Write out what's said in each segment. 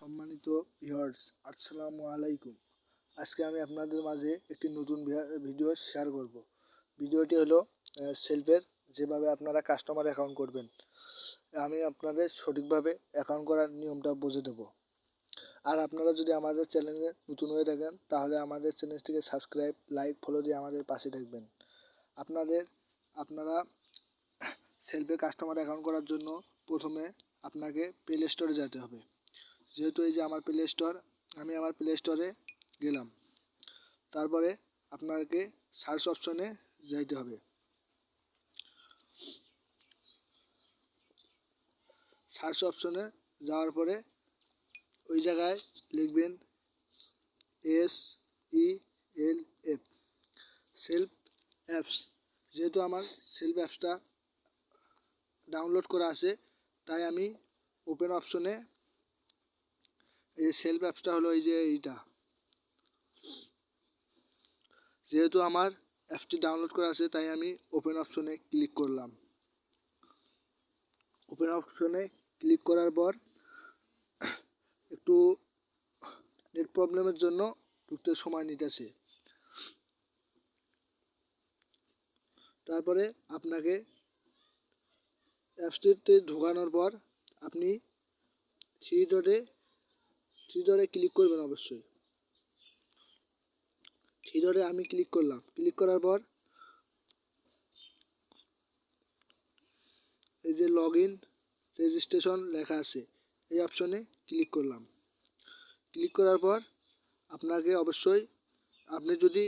সম্মানিত ভিউয়ার্স, আসসালামু আলাইকুম। আজকে আমি আপনাদের মাঝে একটি নতুন ভিডিও শেয়ার করব। ভিডিওটি হলো সেলফের যেভাবে আপনারা কাস্টমার অ্যাকাউন্ট করবেন। আমি আপনাদের সঠিকভাবে অ্যাকাউন্ট করার নিয়মটা বলে দেব। আর আপনারা যদি আমাদের চ্যানেলে নতুন হয়ে থাকেন তাহলে আমাদের চ্যানেলটিকে সাবস্ক্রাইব, লাইক, ফলো দিয়ে আমাদের পাশে থাকবেন। আপনারা সেলফে কাস্টমার অ্যাকাউন্ট করার জন্য প্রথমে আপনাকে প্লে স্টোরে যেতে হবে। যেহেতু এই যে আমার প্লে স্টোর, আমি আমার প্লে স্টোরে গেলাম। তারপরে আপনাকে সার্চ অপশনে যাইতে হবে। সার্চ অপশনে যাওয়ার পরে ওই জায়গায় লিখবেন SELF, সেলফ অ্যাপস। যেহেতু আমার সেলফ অ্যাপসটা ডাউনলোড করা আছে তাই আমি ওপেন অপশনে, এই সেলফ অ্যাপসটা হলো এই যে এইটা। যেহেতু আমার অ্যাপটি ডাউনলোড করা আছে তাই আমি ওপেন অপশনে ক্লিক করলাম। ওপেন অপশনে ক্লিক করার পর একটু নেট প্রবলেমের জন্য ঢুকতে সময় নিতেছে। তারপরে আপনাকে অ্যাপসটিতে ঢোকানোর পর আপনি থ্রি ডটে ক্লিক করবেন। অবশ্যই থ্রি ডটে আমি ক্লিক করলাম। ক্লিক করার পর এই যে লগ ইন রেজিস্ট্রেশন লেখা আছে এই অপশনে ক্লিক করলাম। ক্লিক করার পর আপনাকে অবশ্যই, আপনি যদি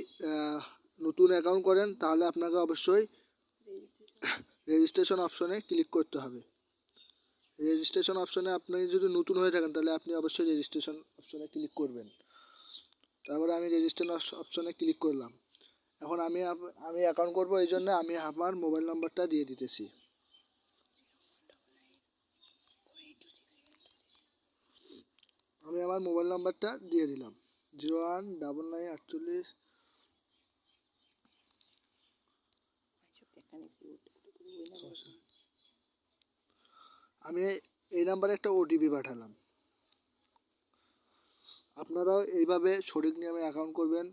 নতুন অ্যাকাউন্ট করেন তাহলে আপনাকে অবশ্যই রেজিস্ট্রেশন অপশনে ক্লিক করতে হবে। রেজিস্ট্রেশন অপশনে আপনি যদি নতুন হয়ে থাকেন তাহলে আপনি অবশ্যই রেজিস্ট্রেশন অপশনে ক্লিক করবেন। তারপরে আমি রেজিস্ট্রেশন অপশনে ক্লিক করলাম। এখন আমি অ্যাকাউন্ট করব, এই জন্য আমি আমার মোবাইল নাম্বারটা দিয়ে দিতেছি। আমি আমার মোবাইল নাম্বারটা দিয়ে দিলাম 019948। আমি এই নাম্বারে একটা ওটিপি পাঠালাম। আপনারাও এইভাবে সঠিক নিয়মে অ্যাকাউন্ট করবেন,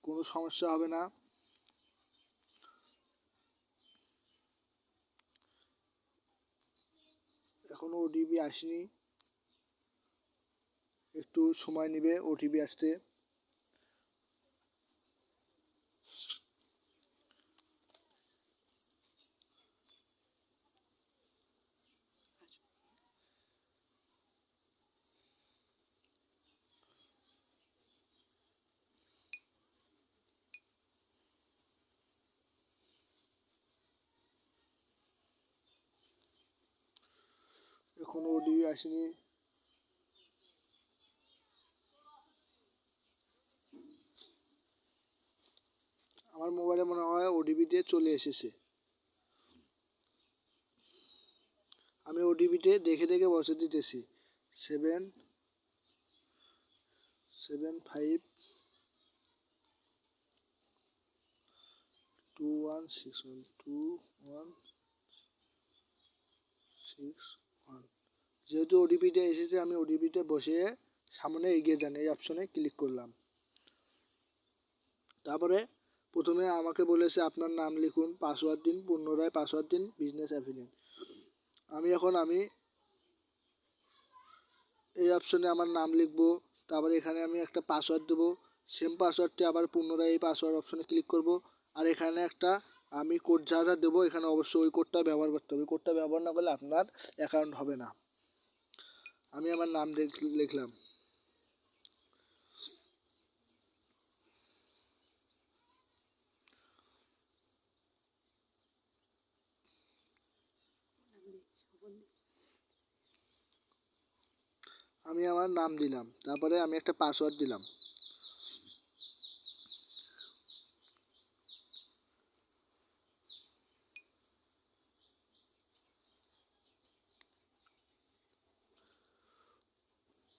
কোনো সমস্যা হবে না। এখনো ওটিপি আসেনি, একটু সময় নেবে ওটিপি আসতে। এখনো ওটিপি আসেনি। আমার মোবাইলে মনে হয় ওটিপিতে চলে এসেছে। আমি ওটিপিতে দেখে দেখে বসে দিতেছি 757216161। যেহেতু ওটিপিটা এসেছে আমি ওটিপিতে বসে সামনে এগিয়ে যান এই অপশনে ক্লিক করলাম। তারপরে প্রথমে আমাকে বলেছে আপনার নাম লিখুন, পাসওয়ার্ড দিন, পুনরায় পাসওয়ার্ড দিন, বিজনেস অ্যাফিলিয়েট। আমি এই অপশনে আমার নাম লিখবো। তারপরে এখানে আমি একটা পাসওয়ার্ড দেবো। সেম পাসওয়ার্ডটি আবার পুনরায় এই পাসওয়ার্ড অপশনে ক্লিক করব। আর এখানে একটা আমি কোড যা দেবো এখানে অবশ্যই ওই কোডটা ব্যবহার করতে হবে। কোডটা ব্যবহার না করলে আপনার অ্যাকাউন্ট হবে না। আমি আমার নাম লিখলাম। আমি আমার নাম দিলাম, তারপরে আমি একটা পাসওয়ার্ড দিলাম।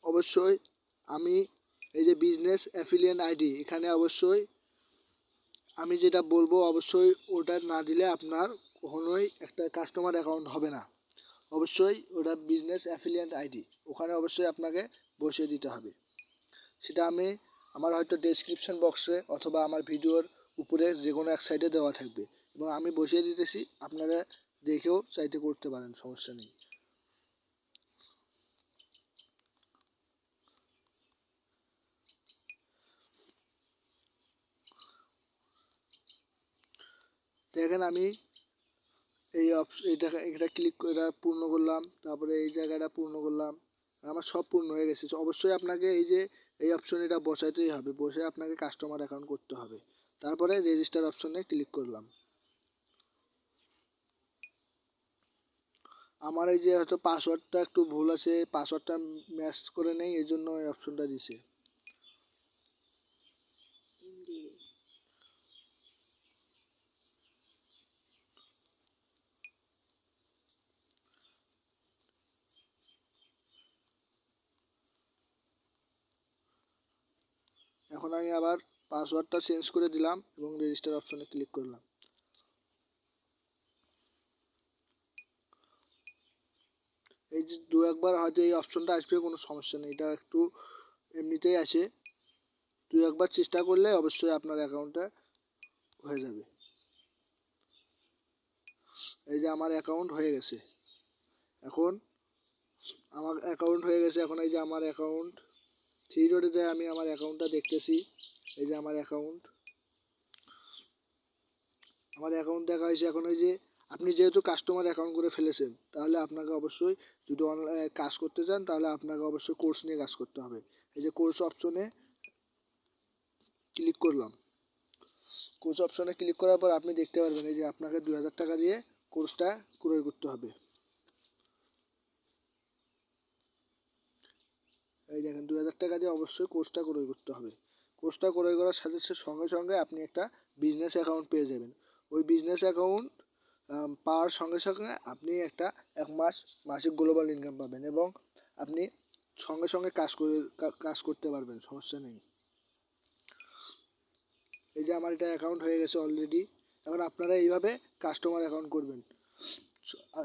অবশ্যই আমি এই যে বিজনেস অ্যাফিলিয়েট আইডি, এখানে অবশ্যই আমি যেটা বলবো অবশ্যই ওটা না দিলে আপনার কখনোই একটা কাস্টমার অ্যাকাউন্ট হবে না। অবশ্যই ওটা বিজনেস অ্যাফিলিয়েট আইডি, ওখানে অবশ্যই আপনাকে বসিয়ে দিতে হবে। সেটা আমি আমার হয়তো ডেসক্রিপশন বক্সে অথবা আমার ভিডিওর উপরে যে কোনো এক সাইডে দেওয়া থাকবে, এবং আমি বসিয়ে দিতেছি, আপনারা দেখেও চাইতে করতে পারেন, সমস্যা নেই। দেখেন আমি এটা ক্লিক এটা পূর্ণ করলাম, তারপরে এই জায়গাটা পূর্ণ করলাম, আমার সব পূর্ণ হয়ে গেছে। অবশ্যই আপনাকে এই অপশন এটা বসাইতেই হবে, বসে আপনাকে কাস্টমার অ্যাকাউন্ট করতে হবে। তারপরে রেজিস্টার অপশনে ক্লিক করলাম। আমার এই যে হয়তো পাসওয়ার্ডটা একটু ভুল আছে, পাসওয়ার্ডটা ম্যাচ করে নেই, এই জন্য এই অপশনটা দিছে। এখন আমি আবার পাসওয়ার্ডটা চেঞ্জ করে দিলাম এবং রেজিস্টার অপশনে ক্লিক করলাম। এই যে দু একবার হয়তো এই অপশনটা আসবে, কোনো সমস্যা নেই, এটা একটু এমনিতেই আসে। দু একবার চেষ্টা করলে অবশ্যই আপনার অ্যাকাউন্টটা হয়ে যাবে। এই যে আমার অ্যাকাউন্ট হয়ে গেছে। এখন এখন এই যে আমার অ্যাকাউন্ট থ্রি ডটে যায়, আমি আমার অ্যাকাউন্টটা দেখতেছি। এই যে আমার অ্যাকাউন্ট দেখা হয়েছে। এখন এই যে আপনি যেহেতু কাস্টমার অ্যাকাউন্ট করে ফেলেছেন, তাহলে আপনাকে অবশ্যই যদি অনলাইন কাজ করতে চান, তাহলে আপনাকে অবশ্যই কোর্স নিয়ে কাজ করতে হবে। এই যে কোর্স অপশনে ক্লিক করলাম। কোর্স অপশনে ক্লিক করার পর আপনি দেখতে পারবেন এই যে আপনাকে 2000 টাকা দিয়ে কোর্সটা ক্রয় করতে হবে। এই দেখেন 2000 টাকা দিয়ে অবশ্যই কোর্সটা ক্রয় করতে হবে। কোর্সটা ক্রয় করার সাথে সঙ্গে সঙ্গে আপনি একটা বিজনেস অ্যাকাউন্ট পেয়ে যাবেন। ওই বিজনেস অ্যাকাউন্ট পাওয়ার সঙ্গে সঙ্গে আপনি একটা মাসিক গ্লোবাল ইনকাম পাবেন, এবং আপনি সঙ্গে সঙ্গে কাজ করতে পারবেন, সমস্যা নেই। এই যে আমার এটা অ্যাকাউন্ট হয়ে গেছে অলরেডি। এখন আপনারা এইভাবে কাস্টমার অ্যাকাউন্ট করবেন।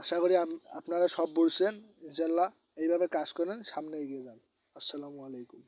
আশা করি আপনারা সব বুঝছেন। ইনশাল্লাহ এইভাবে কাজ করেন, সামনে এগিয়ে যান। আসসালামু আলাইকুম।